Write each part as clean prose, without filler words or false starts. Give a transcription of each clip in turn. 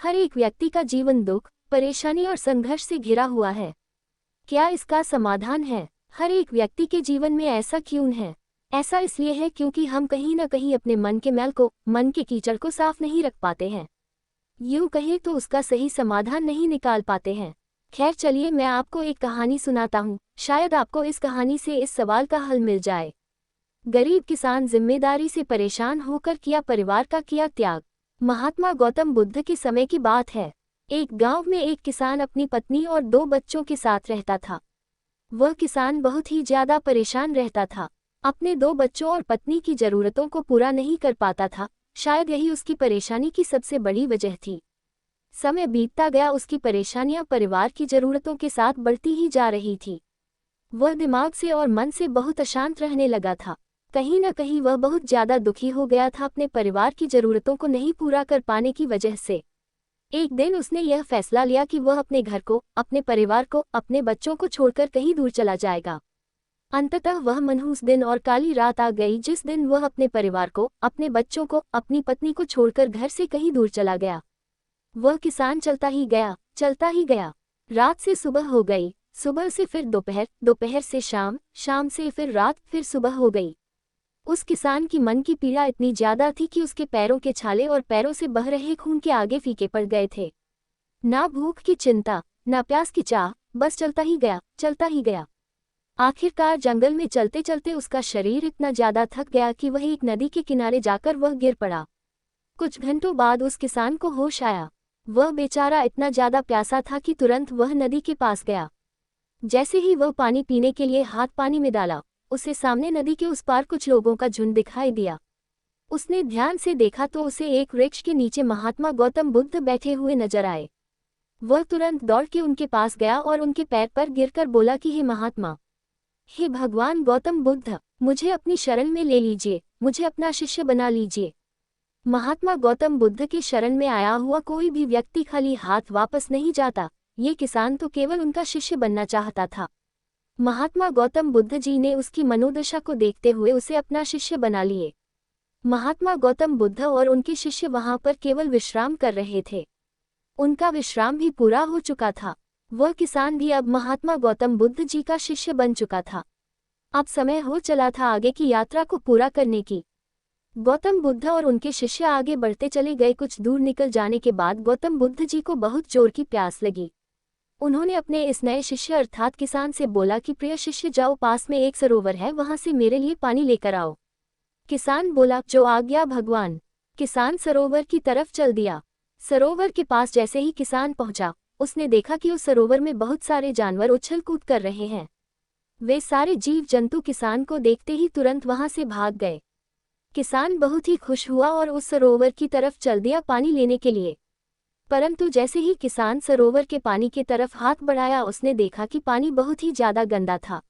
हर एक व्यक्ति का जीवन दुख, परेशानी और संघर्ष से घिरा हुआ है। क्या इसका समाधान है? हर एक व्यक्ति के जीवन में ऐसा क्यों है? ऐसा इसलिए है क्योंकि हम कहीं न कहीं अपने मन के मैल को, मन के कीचड़ को साफ नहीं रख पाते हैं। यूँ कहें तो उसका सही समाधान नहीं निकाल पाते हैं। खैर चलिए मैं आपको एक कहानी सुनाता हूँ, शायद आपको इस कहानी से इस सवाल का हल मिल जाए। गरीब किसान जिम्मेदारी से परेशान होकर किया परिवार का किया त्याग। महात्मा गौतम बुद्ध के समय की बात है। एक गांव में एक किसान अपनी पत्नी और 2 बच्चों के साथ रहता था। वह किसान बहुत ही ज्यादा परेशान रहता था। अपने 2 बच्चों और पत्नी की जरूरतों को पूरा नहीं कर पाता था। शायद यही उसकी परेशानी की सबसे बड़ी वजह थी। समय बीतता गया, उसकी परेशानियां परिवार की जरूरतों के साथ बढ़ती ही जा रही थी। वह दिमाग से और मन से बहुत अशांत रहने लगा था। कहीं न कहीं वह बहुत ज्यादा दुखी हो गया था अपने परिवार की जरूरतों को नहीं पूरा कर पाने की वजह से। एक दिन उसने यह फैसला लिया कि वह अपने घर को, अपने परिवार को, अपने बच्चों को छोड़कर कहीं दूर चला जाएगा। अंततः वह मनहूस दिन और काली रात आ गई जिस दिन वह अपने परिवार को, अपने बच्चों को, अपनी पत्नी को छोड़कर घर से कहीं दूर चला गया। वह किसान चलता ही गया, चलता ही गया। रात से सुबह हो गई, सुबह से फिर दोपहर, दोपहर से शाम, शाम से फिर रात, फिर सुबह हो गई। उस किसान की मन की पीड़ा इतनी ज्यादा थी कि उसके पैरों के छाले और पैरों से बह रहे खून के आगे फीके पड़ गए थे। ना भूख की चिंता, ना प्यास की चाह, बस चलता ही गया, चलता ही गया। आखिरकार जंगल में चलते चलते उसका शरीर इतना ज्यादा थक गया कि वह एक नदी के किनारे जाकर वह गिर पड़ा। कुछ घंटों बाद उस किसान को होश आया। वह बेचारा इतना ज्यादा प्यासा था कि तुरंत वह नदी के पास गया। जैसे ही वह पानी पीने के लिए हाथ पानी में डाला, उसे सामने नदी के उस पार कुछ लोगों का झुंड दिखाई दिया। उसने ध्यान से देखा तो उसे एक वृक्ष के नीचे महात्मा गौतम बुद्ध बैठे हुए नजर आए। वह तुरंत दौड़ के उनके पास गया और उनके पैर पर गिरकर बोला कि हे महात्मा, हे भगवान गौतम बुद्ध, मुझे अपनी शरण में ले लीजिए, मुझे अपना शिष्य बना लीजिए। महात्मा गौतम बुद्ध की शरण में आया हुआ कोई भी व्यक्ति खाली हाथ वापस नहीं जाता। ये किसान तो केवल उनका शिष्य बनना चाहता था। महात्मा गौतम बुद्ध जी ने उसकी मनोदशा को देखते हुए उसे अपना शिष्य बना लिए। महात्मा गौतम बुद्ध और उनके शिष्य वहां पर केवल विश्राम कर रहे थे। उनका विश्राम भी पूरा हो चुका था। वह किसान भी अब महात्मा गौतम बुद्ध जी का शिष्य बन चुका था। अब समय हो चला था आगे की यात्रा को पूरा करने की। गौतम बुद्ध और उनके शिष्य आगे बढ़ते चले गए। कुछ दूर निकल जाने के बाद गौतम बुद्ध जी को बहुत जोर की प्यास लगी। उन्होंने अपने इस नए शिष्य अर्थात किसान से बोला कि प्रिय शिष्य, जाओ, पास में एक सरोवर है, वहां से मेरे लिए पानी लेकर आओ। किसान बोला, जो आज्ञा भगवान। किसान सरोवर की तरफ चल दिया। सरोवर के पास जैसे ही किसान पहुंचा, उसने देखा कि उस सरोवर में बहुत सारे जानवर उछल कूद कर रहे हैं। वे सारे जीव जंतु किसान को देखते ही तुरंत वहां से भाग गए। किसान बहुत ही खुश हुआ और उस सरोवर की तरफ चल दिया पानी लेने के लिए। परंतु जैसे ही किसान सरोवर के पानी की तरफ हाथ बढ़ाया, उसने देखा कि पानी बहुत ही ज्यादा गंदा था।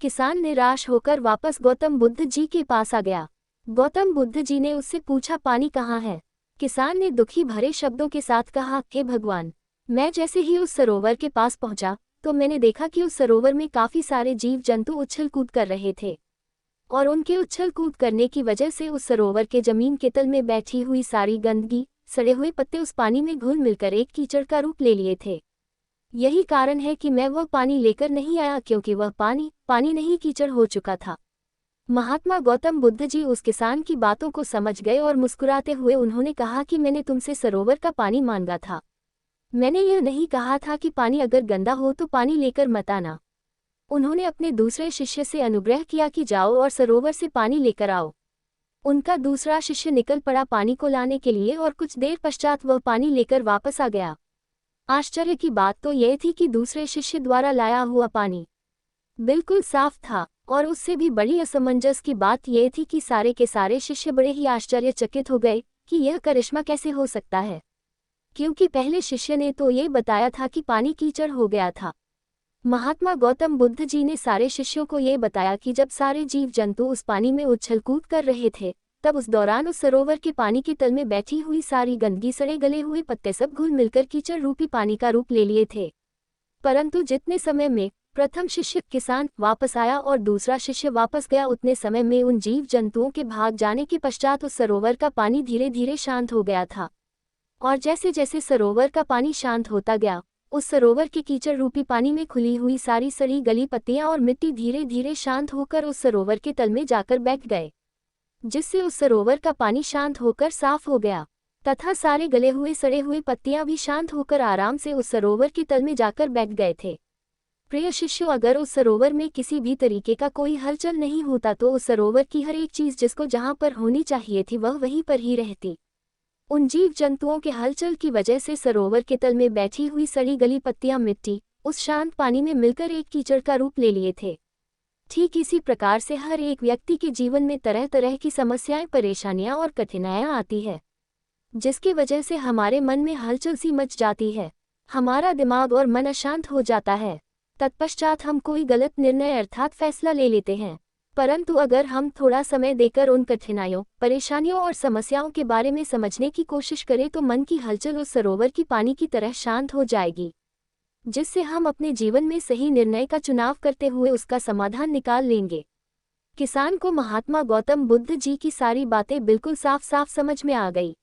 किसान निराश होकर वापस गौतम बुद्ध जी के पास आ गया। गौतम बुद्ध जी ने उससे पूछा, पानी कहाँ है? किसान ने दुखी भरे शब्दों के साथ कहा, हे भगवान, मैं जैसे ही उस सरोवर के पास पहुंचा तो मैंने देखा कि उस सरोवर में काफी सारे जीव जंतु उछल कूद कर रहे थे और उनके उछल कूद करने की वजह से उस सरोवर के जमीन के तल में बैठी हुई सारी गंदगी, सड़े हुए पत्ते उस पानी में घुल मिलकर एक कीचड़ का रूप ले लिए थे। यही कारण है कि मैं वह पानी लेकर नहीं आया, क्योंकि वह पानी नहीं कीचड़ हो चुका था। महात्मा गौतम बुद्ध जी उस किसान की बातों को समझ गए और मुस्कुराते हुए उन्होंने कहा कि मैंने तुमसे सरोवर का पानी मांगा था। मैंने यह नहीं कहा था कि पानी अगर गंदा हो तो पानी लेकर मत आना। उन्होंने अपने दूसरे शिष्य से अनुग्रह किया कि जाओ और सरोवर से पानी लेकर आओ। उनका दूसरा शिष्य निकल पड़ा पानी को लाने के लिए और कुछ देर पश्चात वह पानी लेकर वापस आ गया। आश्चर्य की बात तो यह थी कि दूसरे शिष्य द्वारा लाया हुआ पानी बिल्कुल साफ था और उससे भी बड़ी असमंजस की बात यह थी कि सारे के सारे शिष्य बड़े ही आश्चर्यचकित हो गए कि यह करिश्मा कैसे हो सकता है, क्योंकि पहले शिष्य ने तो ये बताया था कि पानी कीचड़ हो गया था। महात्मा गौतम बुद्ध जी ने सारे शिष्यों को ये बताया कि जब सारे जीव जंतु उस पानी में उछल कूद कर रहे थे, तब उस दौरान उस सरोवर के पानी के तल में बैठी हुई सारी गंदगी, सड़े गले हुए पत्ते सब घुल मिलकर कीचड़ रूपी पानी का रूप ले लिए थे। परंतु जितने समय में प्रथम शिष्य किसान वापस आया और दूसरा शिष्य वापस गया, उतने समय में उन जीव जंतुओं के भाग जाने के पश्चात उस सरोवर का पानी धीरे धीरे शांत हो गया था। और जैसे जैसे सरोवर का पानी शांत होता गया, उस सरोवर के कीचड़ रूपी पानी में खुली हुई सारी सड़ी गली पत्तियां और मिट्टी धीरे धीरे शांत होकर उस सरोवर के तल में जाकर बैठ गए, जिससे उस सरोवर का पानी शांत होकर साफ हो गया तथा सारे गले हुए सड़े हुए पत्तियां भी शांत होकर आराम से उस सरोवर के तल में जाकर बैठ गए थे। प्रिय शिष्यों, अगर उस सरोवर में किसी भी तरीके का कोई हलचल नहीं होता तो उस सरोवर की हर एक चीज जिसको जहां पर होनी चाहिए थी वह वहीं पर ही रहती। उन जीव जंतुओं के हलचल की वजह से सरोवर के तल में बैठी हुई सड़ी गली पत्तियां मिट्टी उस शांत पानी में मिलकर एक कीचड़ का रूप ले लिए थे। ठीक इसी प्रकार से हर एक व्यक्ति के जीवन में तरह तरह की समस्याएं, परेशानियां और कठिनाइयां आती है, जिसकी वजह से हमारे मन में हलचल सी मच जाती है, हमारा दिमाग और मन अशांत हो जाता है। तत्पश्चात हम कोई गलत निर्णय अर्थात फैसला ले लेते हैं। परंतु अगर हम थोड़ा समय देकर उन कठिनाइयों, परेशानियों और समस्याओं के बारे में समझने की कोशिश करें तो मन की हलचल उस सरोवर की पानी की तरह शांत हो जाएगी, जिससे हम अपने जीवन में सही निर्णय का चुनाव करते हुए उसका समाधान निकाल लेंगे। किसान को महात्मा गौतम बुद्ध जी की सारी बातें बिल्कुल साफ साफ समझ में आ गई।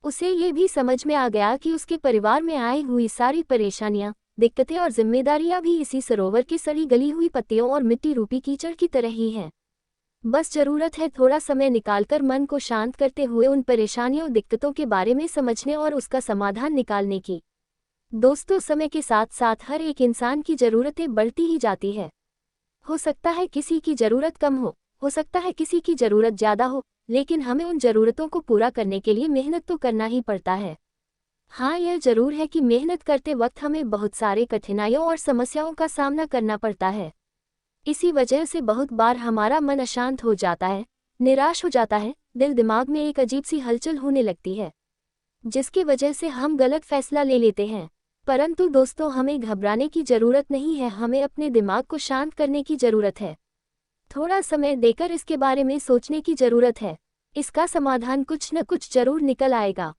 उसे ये भी समझ में आ गया कि उसके परिवार में आई हुई सारी परेशानियां, दिक्कतें और जिम्मेदारियां भी इसी सरोवर की सड़ी गली हुई पत्तियों और मिट्टी रूपी कीचड़ की तरह ही हैं। बस जरूरत है थोड़ा समय निकालकर मन को शांत करते हुए उन परेशानियों, दिक्कतों के बारे में समझने और उसका समाधान निकालने की। दोस्तों, समय के साथ साथ हर एक इंसान की ज़रूरतें बढ़ती ही जाती है। हो सकता है किसी की ज़रूरत कम हो सकता है किसी की ज़रूरत ज़्यादा हो, लेकिन हमें उन ज़रूरतों को पूरा करने के लिए मेहनत तो करना ही पड़ता है। हाँ, यह ज़रूर है कि मेहनत करते वक्त हमें बहुत सारे कठिनाइयों और समस्याओं का सामना करना पड़ता है। इसी वजह से बहुत बार हमारा मन अशांत हो जाता है, निराश हो जाता है, दिल दिमाग में एक अजीब सी हलचल होने लगती है, जिसकी वजह से हम गलत फैसला ले लेते हैं। परंतु दोस्तों, हमें घबराने की ज़रूरत नहीं है, हमें अपने दिमाग को शांत करने की ज़रूरत है। थोड़ा समय देकर इसके बारे में सोचने की ज़रूरत है। इसका समाधान कुछ न कुछ जरूर निकल आएगा।